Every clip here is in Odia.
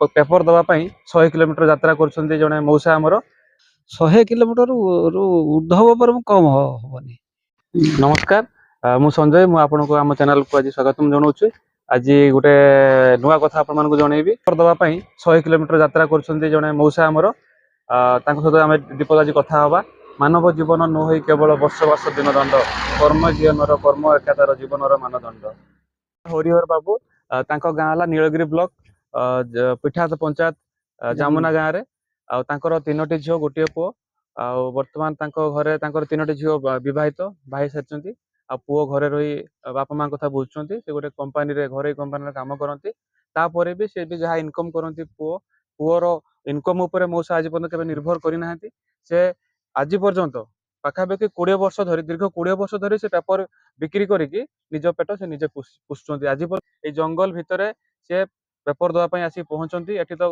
पेपर दवाई 100 किलोमीटर यात्रा कर जड़े मौसा आमर 100 किलोमीटर ऊर्ध्व पर कम हबनी। नमस्कार मु संजय मु आपन को आम चैनल को आज स्वागतम जनाऊँ। आज गोटे नुआ कथा आपको जनइबी दवाई 100 किलोमीटर यात्रा कर जड़े मौसा आमर सहित आम दीपद आज कथा हवा। मानव जीवन नुह केवल वर्ष वर्ष दिन दंड कर्म जीवन कर्म एकादार जीवन मानदंड। हरिहर बाबू गाँ नीलगिरी ब्लॉक पिठात पंचायत जामुना गाँव में आर 3टी झील गोटे पुओ बर्तमान घरे 3टी झील बहित बाही सारी पुओ घरे रही बापा माँ कथा बुझुंट से गोटे कंपानी घर कंपानी काम करती तापर भी सी भी जहाँ इनकम करती पुओर इनकम उपर मौसा आज पर्यटन के निर्भर करना से आज पर्यंत पाखापाखि 20 वर्ष धरी दीर्घ 20 वर्ष धरी से पेपर बिक्री करिकी निज पेट से निजे पुषुंट। आज ये जंगल भितर से पेपर दवाई आसी पहुंचती एटी तो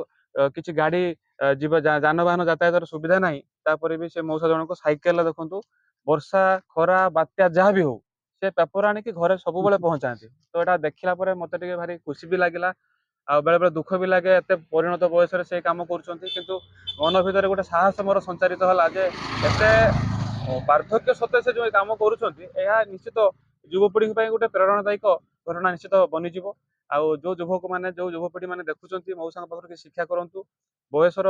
किसी गाड़ी जानवाहन यातायात सुविधा ना तापर भी से मौसा जनक साइकेल देखु वर्षा खरा बात्या जहाँ भी हो से पेपर आणिक घरे सब पहुंचाती। तो यहाँ देखला मत भारी खुशी भी लगे आ बेले बेले दुख भी लगे एत परिणत बयस से काम कर मन भितर गोटे साहस मोर संचारित है जे एते वार्धक्य सत्वे से जो काम कर निश्चित युवपीढ़ी गोटे प्रेरणादायक घटना निश्चित बनीज। आउ जो युवक मैंने जो युवपीढ़ी मैंने देखुं मौसा पाखर कि शिक्षा करूँ बयसर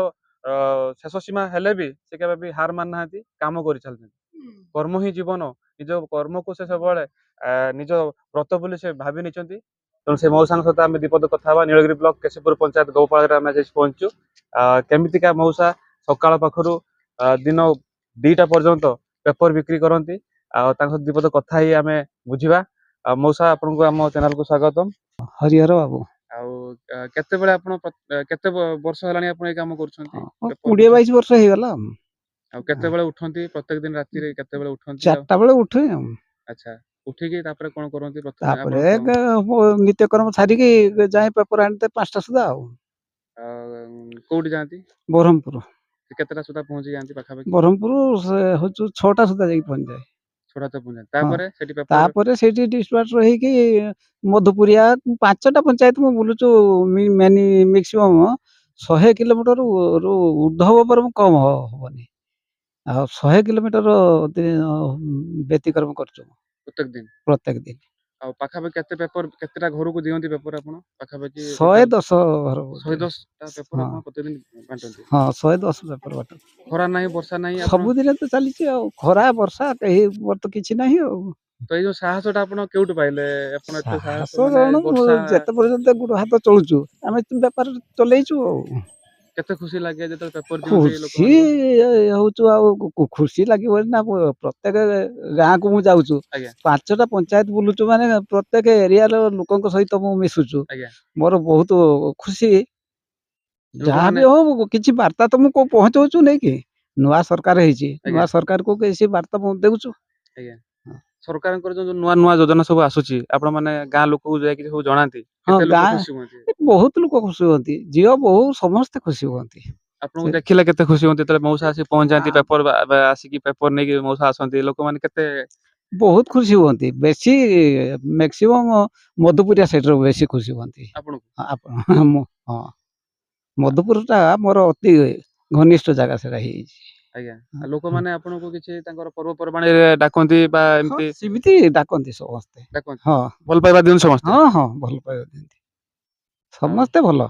शेष सीमा हेले भी से केवे भी हार मान ना काम कर चलते कर्म ही जीवन निज कर्म को से सब निज व्रत बोली से भावी नहीं तेणु से मौसा सहित आम दीपद कथा नीलगिरी ब्लॉक केशवपुर पंचायत गौपाल आम पहुंचु केमितिका मौसा सकाळ पाखरु दिन 2टा पर्यंत पेपर बिक्री करती दीपद कथा ही आम बुझा। मौसा आपन को आम चैनल को स्वागतम। हरिहर बाबू केते बेले आपण केते वर्ष हलानी आपण ए काम करछंती? 20-22 वर्ष हे गला। केते बेले उठंती प्रत्येक दिन राती रे केते बेले उठंती? 4टा बेले उठे। अच्छा उठी के तापर कोन करंती प्रथम तापरे नित्यकर्म छाड़ी के जाय पेपर आनते 5टा सुधा कोउडी जानती? बरहमपुर। केतेटा सुधा पहुंची जानती पाखापाखि? बरहमपुर हो 6टा सुधा जाई पहुंच जाए। छोटा तो पहुंच तापरे सेठी पेपर तापरे सेठी डिस्पैच रही कि मधुपुरिया 5टा पंचायत में बुलुचु मैक्सिमम 100 किलोमीटर ऊर्ध्व पर कम हबनी। आ 100 किलोमीटर व्यतिक्रम करछु प्रत्येक दिन आ पाखापाखि केते पेपर केतेटा घर को दियंती पेपर आपण पाखापाखि 110 घर 110 टा पेपर आपण प्रतिदिन बांटंती? हां 110 पेपर बांटो। खरा नाही वर्षा नाही सब दिन तो चली खरा वर्षा कहीं तो किछि नहीं। तो ये साहसटा आपण केउट पाइले आपण एते साहस जते पर्यंत गुड़ हाथ चलुचु आमे व्यापार चलैचु। केते खुशी लागे जे पेपर दियंती लोक खुशी होचु आ खुशी लागिबो ना प्रत्येक गाँ को मु जाउचु 5टा पंचायत बुलुचु माने प्रत्येक एरिया रो लोकन सहित मु मिसुचु मोर बहुत खुशी जहाँ भी हो किछि वार्ता तो मु को पहुंचौचु नै कि नुआ सरकार हेछि नुआ सरकार को कैसी वार्ता मु देउचु। सरकार जो नुआ नुआ योजना सब आसुची आपण माने गाँ लोक को जाय कि सब जणांती केते लोक खुशी होंती? बहुत लोक खुशी होंती जियो बहु समस्त खुशी होंती। आपन देखिले केते खुशी होंती तले मौसा आसी पहुंच जांती पेपर आसी कि पेपर नै कि मौसा आसंती लोक माने केते बहुत खुशी होंती। बेसी मैक्सिमम मधुपुरिया साइड रो बेसी खुशी होंती आपण हां मधुपुरटा मोर अति घनिष्ठ जगह से रही आज्ञा लोक माने आपण को किछि तांकर पर्व परबाणी रे डाकंती बा एमती सिमिति डाकंती समस्त डाकंती हां भल पाइबा दिन समस्त हां हां भल पाइबा दिनती समस्त भल।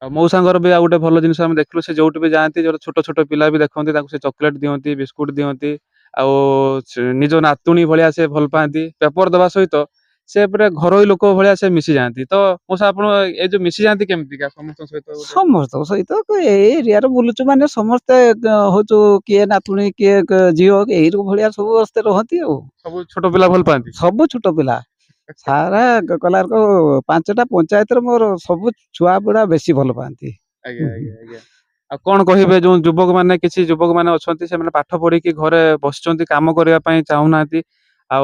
मौसांगर भी आ गोटे भल जिनिस हम देखलु से जोट भी जानती जो छोट छोट पिला भी देखंती ताको से चॉकलेट दियंती बिस्कुट दियंती आ निज नातुणी भलिया से भल पाती पेपर दबा सहित से पूरा घरोई लोक भलिया से मिसी जाती। तो मौसा आपण ए जो मिसी जाती केमती का समस्त सहित ए एरिया रो बुलुचु माने समस्त होचु किए नातुणी किए जियो एही रो भलिया सब वस्ते रहंती सब छोट पिला भल पाती सब छोट पिला सारा कलार को 5टा पंचायत रे मोर सब छुआ बुढ़ा बेसी भल पाती। आज्ञा आज्ञा आज्ञा आ कोन कहिबे जो युवक माने किछि युवक माने अछंती से माने पाठ पढी कि घरे बसचंती काम करिया पई चाहू नाती आ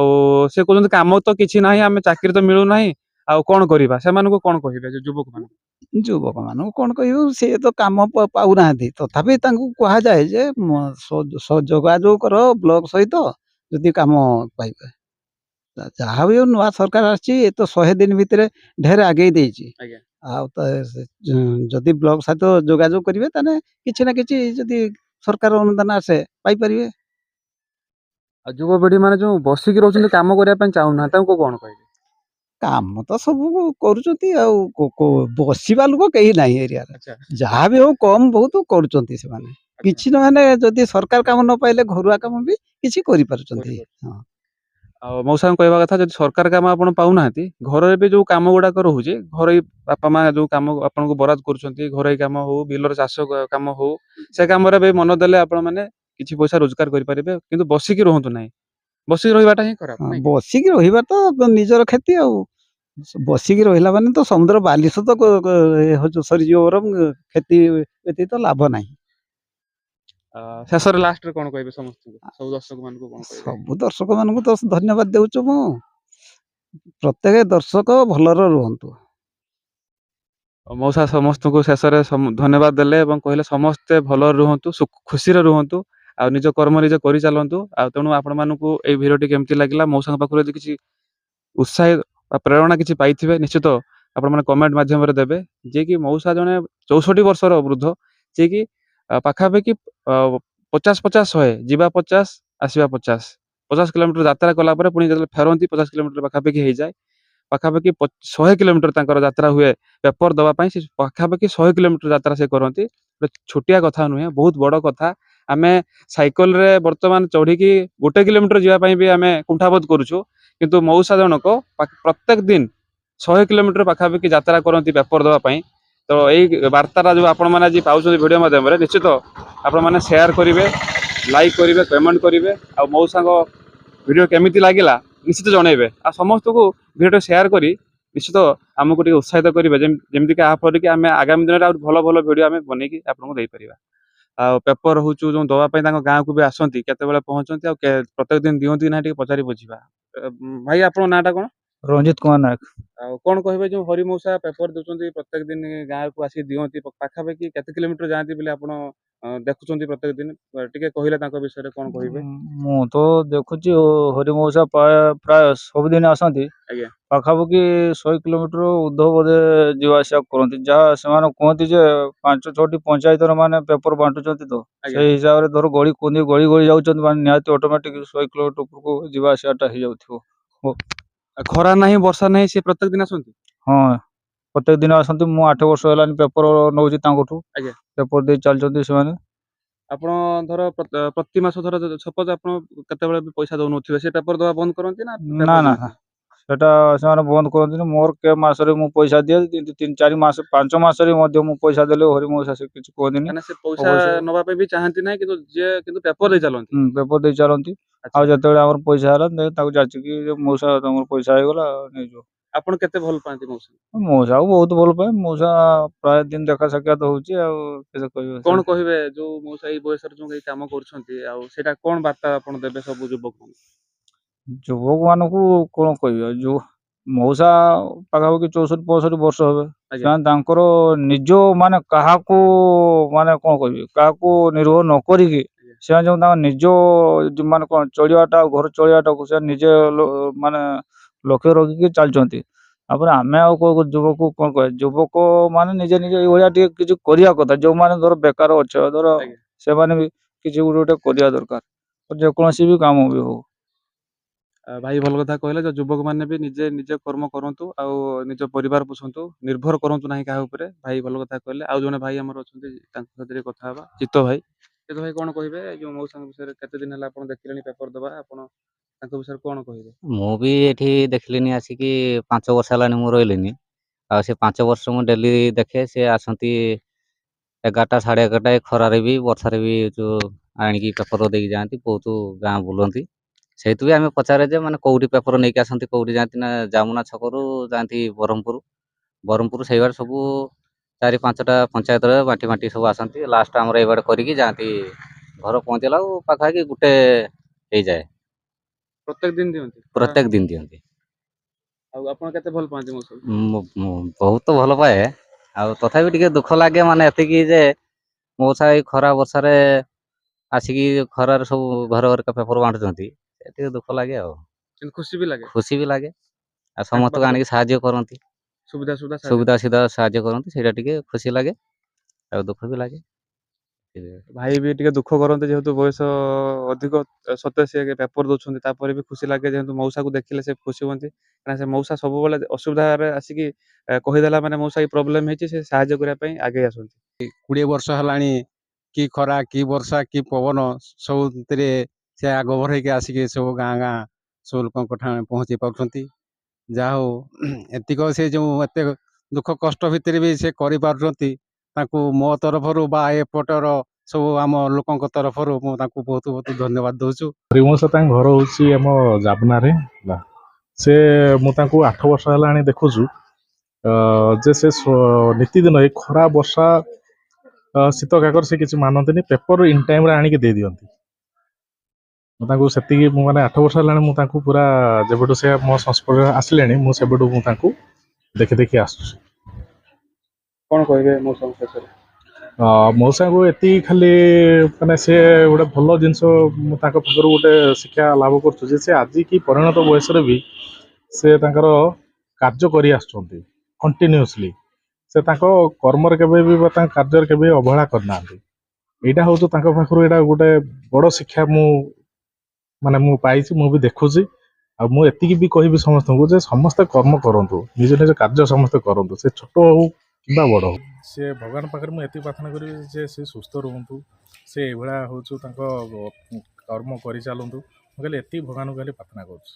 से कहउछंती काम तो किछि नाही आमे चाकरी तो मिलु नाही आ कोन करिबा से मानको कोन कहिबे जो युवक मानको कोन कहिबो से तो काम पाउ नाती तथापि तांको कहा जाय जे जोगाजोग करो ब्लॉक सहित जदि काम पाइबे जहाँ भी नुआ सरकार आछि ए तो 100 दिन भितरे ढेर आगे देछि ଆଉ ତ ଯଦି ବ୍ଲକ ସହିତ ଯୋଗାଯୋଗ କରିବେ ତାହେଲେ କିଛି ନା କିଛି ଯଦି ସରକାର ଅନୁଦାନ ଆସେ ପାଇପାରିବେ। ଆଉ ଯୁବପିଢି ମାନେ ଯୋଉ ବସିକି ରହୁଛନ୍ତି କାମ କରିବା ପାଇଁ ଚାହୁଁନାହାନ୍ତି ତାଙ୍କୁ କଣ କହିବେ? କାମ ତ ସବୁ କରୁଛନ୍ତି ଆଉ ବସିବା ଲୋକ କେହି ନାହିଁ ଏରିଆରେ। ଆଚ୍ଛା ଯାହା ବି ହଉ କମ ବହୁତ କରୁଛନ୍ତି ସେମାନେ। କିଛି ନହେଲେ ଯଦି ସରକାର କାମ ନ ପାଇଲେ ଘରୁଆ କାମ ବି କିଛି କରିପାରୁଛନ୍ତି। ହଁ। ଆଉ ମଉସାଙ୍କ କହିବା କଥା ଯଦି ସରକାର କାମ ଆପଣ ପାଉନାହାନ୍ତି ଘରରେ ବି ଯୋଉ କାମ ଗୁଡାକ ରହୁଛି ଘରୋଇ ବାପା ମା ଯୋଉ କାମ ଆପଣଙ୍କୁ ବରାଦ କରୁଛନ୍ତି ଘରୋଇ କାମ ହଉ ବିଲର ଚାଷ କାମ ହଉ ସେ କାମରେ ବି ମନ ଦେଲେ ଆପଣ ମାନେ କିଛି ପଇସା ରୋଜଗାର କରିପାରିବେ କିନ୍ତୁ ବସିକି ରୁହନ୍ତୁ ନାହିଁ। ବସିକି ରହିବାଟା ହିଁ ଖରାପ ନାଇଁ କି? ବସିକି ରହିବା ତ ନିଜର କ୍ଷତି ଆଉ। ବସିକି ରହିଲା ମାନେ ତ ସମୁଦ୍ର ବାଲି ସହିତ ସରିଯିବ ବରଂ କ୍ଷତି ବ୍ୟତୀତ ଲାଭ ନାହିଁ। ଶେଷରେ ଲାଷ୍ଟରେ କଣ କହିବେ ସମସ୍ତଙ୍କୁ ସବୁ ଦର୍ଶକ ମାନଙ୍କୁ କଣ କହିବେ? ସବୁ ଦର୍ଶକ ମାନଙ୍କୁ ତ ଧନ୍ୟବାଦ ଦେଉଛୁ ମୁଁ। ପ୍ରତ୍ୟେକ ଦର୍ଶକ ଭଲରେ ରୁହନ୍ତୁ। ମଉସା ସମସ୍ତଙ୍କୁ ଶେଷରେ ଧନ୍ୟବାଦ ଦେଲେ ଏବଂ କହିଲେ ସମସ୍ତେ ଭଲରେ ରୁହନ୍ତୁ ଖୁସିରେ ରୁହନ୍ତୁ ଆଉ ନିଜ କର୍ମ ନିଜେ କରିଚାଲନ୍ତୁ। ଆଉ ତେଣୁ ଆପଣ ମାନଙ୍କୁ ଏଇ ଭିଡିଓଟି କେମିତି ଲାଗିଲା ମଉସାଙ୍କ ପାଖରୁ ଯଦି କିଛି ଉତ୍ସାହ ବା ପ୍ରେରଣା କିଛି ପାଇଥିବେ ନିଶ୍ଚିତ ଆପଣ ମାନେ କମେଣ୍ଟ ମାଧ୍ୟମରେ ଦେବେ। ଯିଏକି ମଉସା ଜଣେ 64 ବର୍ଷର ବୃଦ୍ଧ ଯିଏକି ପାଖାପାଖି 50-50-100 ଯିବା 50 ଆସିବା 50 କିଲୋମିଟର ଯାତ୍ରା କଲା ପରେ ପୁଣି ଯେତେବେଳେ ଫେରନ୍ତି 50 କିଲୋମିଟର ପାଖାପାଖି ହେଇଯାଏ। ପାଖାପାଖି 100 କିଲୋମିଟର ତାଙ୍କର ଯାତ୍ରା ହୁଏ ପେପର ଦବା ପାଇଁ। ସେ ପାଖାପାଖି 100 କିଲୋମିଟର ଯାତ୍ରା ସେ କରନ୍ତି। ଛୋଟିଆ କଥା ନୁହେଁ ବହୁତ ବଡ କଥା। ଆମେ ସାଇକେଲରେ ବର୍ତ୍ତମାନ ଚଢିକି 1 କିଲୋମିଟର ଯିବା ପାଇଁ ବି ଆମେ କୁଣ୍ଠାବୋଧ କରୁଛୁ କିନ୍ତୁ ମଉସା ଜଣକ ପ୍ରତ୍ୟେକ ଦିନ 100 କିଲୋମିଟର ପାଖାପାଖି ଯାତ୍ରା କରନ୍ତି ପେପର ଦବା ପାଇଁ। ତ ଏଇ ବାର୍ତ୍ତାଟା ଯୋଉ ଆପଣ ମାନେ ଆଜି ପାଉଛନ୍ତି ଭିଡିଓ ମାଧ୍ୟମରେ ନିଶ୍ଚିତ ଆପଣ ମାନେ ସେୟାର କରିବେ ଲାଇକ୍ କରିବେ କମେଣ୍ଟ କରିବେ ଆଉ ମଉସାଙ୍କ ଭିଡିଓ କେମିତି ଲାଗିଲା ନିଶ୍ଚିତ ଜଣେଇବେ ଆଉ ସମସ୍ତଙ୍କୁ ଭିଡିଓ ସେୟାର କରି ନିଶ୍ଚିତ ଆମକୁ ଟିକେ ଉତ୍ସାହିତ କରିବେ ଯେମିତିକି ଆପରେ କି ଆମେ ଆଗାମୀ ଦିନରେ ଆଉ ଭଲ ଭଲ ଭିଡିଓ ଆମେ ବନେଇକି ଆପଣଙ୍କୁ ଦେଇପାରିବା। ଆଉ ପେପର ହଉଛୁ ଯୋଉ ଦବା ପାଇଁ ତାଙ୍କ ଗାଁକୁ ବି ଆସନ୍ତି କେତେବେଳେ ପହଞ୍ଚନ୍ତି ଆଉ ପ୍ରତ୍ୟେକ ଦିନ ଦିଅନ୍ତି ନାହିଁ ଟିକେ ପଚାରି ବୁଝିବା। ଭାଇ ଆପଣଙ୍କ ନାଁଟା କଣ? ରଞ୍ଜିତ କୁମାର ନାୟକ। ଆଉ କଣ କହିବେ ଯୋଉ ହରି ମଉସା ପେପର ଦଉଛନ୍ତି ପ୍ରତ୍ୟେକ ଦିନ ଗାଁକୁ ଆସିକି ଦିଅନ୍ତି ପାଖାପାଖି କେତେ କିଲୋମିଟର ଯାଆନ୍ତି ବୋଲି ଆପଣ ଦେଖୁଛନ୍ତି ପ୍ରତ୍ୟେକ ଦିନ ଟିକେ କହିଲେ ତାଙ୍କ ବିଷୟରେ କଣ କହିବେ? ମୁଁ ତ ଦେଖୁଛି ହରି ମଉସା ପ୍ରାୟ ସବୁଦିନ ଆସନ୍ତି। ଆଜ୍ଞା ପାଖାପାଖି 100 କିଲୋମିଟର ଉର୍ଦ୍ଧ୍ୱ ବୋଧେ ଯିବା ଆସିବା କରନ୍ତି। ଯାହା ସେମାନେ କୁହନ୍ତି ଯେ 5-6ଟି ପଞ୍ଚାୟତର ମାନେ ପେପର ବାଣ୍ଟୁଛନ୍ତି ତ ଆଜ୍ଞା ସେଇ ହିସାବରେ ଧର ଗଳି ଗଳି ଯାଉଛନ୍ତି ମାନେ ନିହାତି ଅଟୋମେଟିକ 100 କିଲୋମିଟର ଉପରକୁ ଯିବା ଆସିବାଟା ହେଇଯାଉଥିବ। ଖରା ନାହିଁ ବର୍ଷା ନାହିଁ ସେ ପ୍ରତ୍ୟେକ ଦିନ ଆସନ୍ତି। ହଁ ପ୍ରତ୍ୟେକ ଦିନ ଆସନ୍ତି। ମୁଁ 8 ବର୍ଷ ହେଲାଣି ପେପର ନଉଛି ତାଙ୍କଠୁ। ଆଜ୍ଞା ପେପର ଦେଇ ଚାଲିଛନ୍ତି ସେମାନେ। ଆପଣ ଧର ପ୍ରତି ମାସ ଧର ସପୋଜ ଆପଣ କେତେବେଳେ ବି ପଇସା ଦଉନଥିବେ ସେ ପେପର ଦବା ବନ୍ଦ କରନ୍ତି ନା ନା ପେପର ନା ଦିଅନ୍ତି? ସେଟା ସେମାନେ ବନ୍ଦ କରନ୍ତିନି। ମୋର କେ ମାସରେ ମୁଁ ପଇସା ଦିଏ 3-4 ମାସ 5 ମାସରେ ମଧ୍ୟ ମୁଁ ପଇସା ଦେଲେ ହରି ମଉସା ସେ କିଛି କୁହନ୍ତିନି। ମାନେ ସେ ପଇସା ଅବଶ୍ୟ ନବା ପାଇଁ ବି ଚାହାନ୍ତି ନାହିଁ କିନ୍ତୁ ଯିଏ କିନ୍ତୁ ପେପର ଦେଇ ଚାଲନ୍ତି। ପେପର ଦେଇ ଚାଲନ୍ତି। ଆଚ୍ଛା ଆଉ ଯେତେବେଳେ ଆମର ପଇସା ହେଲା ତାକୁ ଯାଚିକି ମଉସା ତମର ପଇସା ହେଇଗଲା ନେଇଯିବ। ଆପଣ କେତେ ଭଲ ପାଆନ୍ତି ମଉସା? ମଉସାକୁ ବହୁତ ଭଲ ପାଏ। ମଉସା ପ୍ରାୟ ଦିନ ଦେଖା ସାକ୍ଷାତ ହଉଛି ଆଉ କିସ କହିବ ସେ। କଣ କହିବେ ଯୋଉ ମଉସା ଏଇ ବୟସରେ ଯୋଉ ଏଇ କାମ କରୁଛନ୍ତି ଆଉ ସେଇଟା କଣ ବାର୍ତ୍ତା ଆପଣ ଦେବେ ସବୁ ଯୁବକ? ଯୁବକ ମାନଙ୍କୁ କଣ କହିବା ଯୋଉ ମଉସା ପାଖାପାଖି 64-65 ବର୍ଷ ହେବେ। ଆଜ୍ଞା ସେମାନେ ତାଙ୍କର ନିଜ ମାନେ କାହାକୁ ମାନେ କଣ କହିବି କାହାକୁ ନିର୍ଭର ନ କରିକି ଆଜ୍ଞା ସେମାନେ ଯୋଉ ତାଙ୍କ ନିଜ ମାନେ କଣ ଚଳିବାଟା ଆଉ ଘର ଚଳିବାଟାକୁ ସେ ନିଜେ ମାନେ ଲକ୍ଷ୍ୟ ରଖିକି ଚାଲିଛନ୍ତି। ତାପରେ ଆମେ ଆଉ ଯୁବକ କଣ କହିବା ଯୁବକ ମାନେ ନିଜେ ନିଜେ ଏଇଭଳିଆ ଟିକେ କିଛି କରିବା କଥା। ଯୋଉମାନେ ଧର ବେକାର ଅଛ ଧର ଆଜ୍ଞା ସେମାନେ ବି କିଛି ଗୋଟେ କରିବା ଦରକାର ଯେକୌଣସି ବି କାମ ବି ହଉ। ଭାଇ ଭଲ କଥା କହିଲେ ଯେ ଯୁବକ ମାନେ ବି ନିଜେ ନିଜ କର୍ମ କରନ୍ତୁ ଆଉ ନିଜ ପରିବାର ପୋଷନ୍ତୁ ନିର୍ଭର କରନ୍ତୁ ନାହିଁ କାହା ଉପରେ। ଭାଇ ଭଲ କଥା କହିଲେ। ଆଉ ଜଣେ ଭାଇ ଆମର ଅଛନ୍ତି ତାଙ୍କ ସାଥିରେ କଥା ହବା ଚିତ୍ତ ଭାଇ। ଚିତ୍ତ ଭାଇ କଣ କହିବେ ଯୋଉ ମଉସାଙ୍କ ବିଷୟରେ କେତେ ଦିନ ହେଲା ଆପଣ ଦେଖିଲେଣି ପେପର ଦବା ଆପଣ ତାଙ୍କ ବିଷୟରେ କଣ କହିବେ? ମୁଁ ବି ଏଠି ଦେଖିଲିନି ଆସିକି 5 ବର୍ଷ ହେଲାଣି ମୁଁ ରହିଲିନି। ଆଉ ସେ 5 ବର୍ଷ ମୁଁ ଡେଲି ଦେଖେ ସେ ଆସନ୍ତି 11ଟା 11:30 ଖରାରେ ବି ବର୍ଷାରେ ବି ଯୋଉ ଆଣିକି ପେପର ଦେଇକି ଯାଆନ୍ତି ବହୁତ ଗାଁ ବୁଲନ୍ତି। ସେଇଠୁ ବି ଆମେ ପଚାରେ ଯେ ମାନେ କୋଉଠି ପେପର ନେଇକି ଆସନ୍ତି କୋଉଠି ଯାଆନ୍ତି ନା ଯାମୁନା ଛକରୁ ଯାଆନ୍ତି ବ୍ରହ୍ମପୁର ସେଇବାଟେ ସବୁ 4-5ଟା ପଞ୍ଚାୟତରେ ବାଣ୍ଟି ସବୁ ଆସନ୍ତି ଲାଷ୍ଟ ଆମର ଏଇବାଟେ କରିକି ଯାଆନ୍ତି। ଘର ପହଞ୍ଚିଲା ଆଉ ପାଖାପାଖି 1 ହେଇଯାଏ। ପ୍ରତ୍ୟେକ ଦିନ ଦିଅନ୍ତି? ପ୍ରତ୍ୟେକ ଦିନ ଦିଅନ୍ତି। ଆଉ ଆପଣ କେତେ ଭଲ ପାଆନ୍ତି ମଉସାକୁ? ମୁଁ ବହୁତ ଭଲ ପାଏ ଆଉ ତଥାପି ଟିକେ ଦୁଃଖ ଲାଗେ ମାନେ ଏତିକି ଯେ ମଉସା ଏଇ ଖରା ବର୍ଷାରେ ଆସିକି ଖରାରେ ସବୁ ଘର ଘରିକା ପେପର ବାଣ୍ଟୁଛନ୍ତି ସେ ଟିକେ ଦୁଃଖ ଲାଗେ ଆଉ। କିନ୍ତୁ ଖୁସି ବି ଲାଗେ ଖୁସି ବି ଲାଗେ ଆଉ ତାଙ୍କ ସମସ୍ତଙ୍କୁ ପାଖରେ ଆଣିକି ସାହାଯ୍ୟ କରନ୍ତି। ସୁବିଧା ସୁବିଧା ସୁବିଧା ସୁବିଧା ସାହାଯ୍ୟ କରନ୍ତି, ସେଇଟା ଟିକେ ଖୁସି ଲାଗେ ଆଉ ଦୁଃଖ ବି ଲାଗେ। ଭାଇ ବି ଟିକେ ଦୁଃଖ କରନ୍ତି ଯେହେତୁ ବୟସ ଅଧିକ ସତ୍ତ୍ୱେ ସେ ପେପର ଦଉଛନ୍ତି, ତାପରେ ବି ଖୁସି ଲାଗେ ଯେହେତୁ ମଉସାକୁ ଦେଖିଲେ ସେ ଖୁସି ହୁଅନ୍ତି, କାରଣ ସେ ମଉସା ସବୁବେଳେ ଅସୁବିଧାରେ ଆସିକି କହିଦେଲା ମାନେ ମଉସା ଏଇ ପ୍ରୋବ୍ଲେମ ହେଇଛି, ସେ ସାହାଯ୍ୟ କରିବା ପାଇଁ ଆଗେଇ ଆସନ୍ତି। 20 ବର୍ଷ ହେଲାଣି କି ଖରା କି ବର୍ଷା କି ପବନ ସବୁଥିରେ ସେ ଆଗଭର ହେଇକି ଆସିକି ସବୁ ଗାଁ ଗାଁ ସବୁ ଲୋକଙ୍କ ଠାଣି ପହଞ୍ଚି ପାରୁଛନ୍ତି। ଯାହା ହଉ ଏତିକ ସେ ଯେଉଁ ଏତେ ଦୁଃଖ କଷ୍ଟ ଭିତରେ ବି ସେ କରିପାରୁଛନ୍ତି, ତାଙ୍କୁ ମୋ ତରଫରୁ ବା ଏପଟର ସବୁ ଆମ ଲୋକଙ୍କ ତରଫରୁ ମୁଁ ତାଙ୍କୁ ବହୁତ ବହୁତ ଧନ୍ୟବାଦ ଦଉଛୁ। ହରିବଂଶ ତାଙ୍କ ଘର ହେଉଛି ଆମ ଜାବନାରେ ହେଲା। ସେ ମୁଁ ତାଙ୍କୁ 8 ବର୍ଷ ହେଲାଣି ଦେଖୁଛୁ ଯେ ସେ ନିତିଦିନ ଏଇ ଖରା ବର୍ଷା ଶୀତ କାକର ସେ କିଛି ମାନନ୍ତିନି, ପେପର ଇନ୍ ଟାଇମ୍ରେ ଆଣିକି ଦେଇଦିଅନ୍ତି। ମୁଁ ତାଙ୍କୁ ସେତିକି ମୁଁ ମାନେ 8 ବର୍ଷ ହେଲାଣି ମୁଁ ତାଙ୍କୁ ପୁରା ଯେବେଠୁ ସେ ମୋ ସଂସ୍ପର୍ଶରେ ଆସିଲେଣି ମୁଁ ସେବେଠୁ ମୁଁ ତାଙ୍କୁ ଦେଖି ଦେଖି ଆସୁଛି। କଣ କହିବେ ମଉସାଙ୍କ ଶେଷରେ? ମଉସାଙ୍କୁ ଏତିକି ଖାଲି ମାନେ ସେ ଗୋଟେ ଭଲ ଜିନିଷ ମୁଁ ତାଙ୍କ ପାଖରୁ ଗୋଟେ ଶିକ୍ଷା ଲାଭ କରୁଛୁ ଯେ ସେ ଆଜି କି ପରିଣତ ବୟସରେ ବି ସେ ତାଙ୍କର କାର୍ଯ୍ୟ କରି ଆସୁଛନ୍ତି କଣ୍ଟିନ୍ୟୁଅସଲି। ସେ ତାଙ୍କ କର୍ମରେ କେବେ ବି ବା ତାଙ୍କ କାର୍ଯ୍ୟରେ କେବେ ଅବହେଳା କରିନାହାନ୍ତି। ଏଇଟା ହେଉଛି ତାଙ୍କ ପାଖରୁ ଏଇଟା ଗୋଟେ ବଡ଼ ଶିକ୍ଷା ମୁଁ ପାଇଛି, ମୁଁ ବି ଦେଖୁଛି। ଆଉ ମୁଁ ଏତିକି ବି କହିବି ସମସ୍ତଙ୍କୁ ଯେ ସମସ୍ତେ କର୍ମ କରନ୍ତୁ, ନିଜ ନିଜ କାର୍ଯ୍ୟ ସମସ୍ତେ କରନ୍ତୁ, ସେ ଛୋଟ ହଉ କିମ୍ବା ବଡ଼ ହଉ। ସେ ଭଗବାନ ପାଖରେ ମୁଁ ଏତିକି ପ୍ରାର୍ଥନା କରିବି ଯେ ସେ ସୁସ୍ଥ ରୁହନ୍ତୁ, ସେ ଏଇଭଳିଆ ତାଙ୍କ କର୍ମ କରିଚାଲନ୍ତୁ। ମୁଁ ଖାଲି ଏତିକି ଭଗବାନଙ୍କୁ ଖାଲି ପ୍ରାର୍ଥନା କରୁଛି।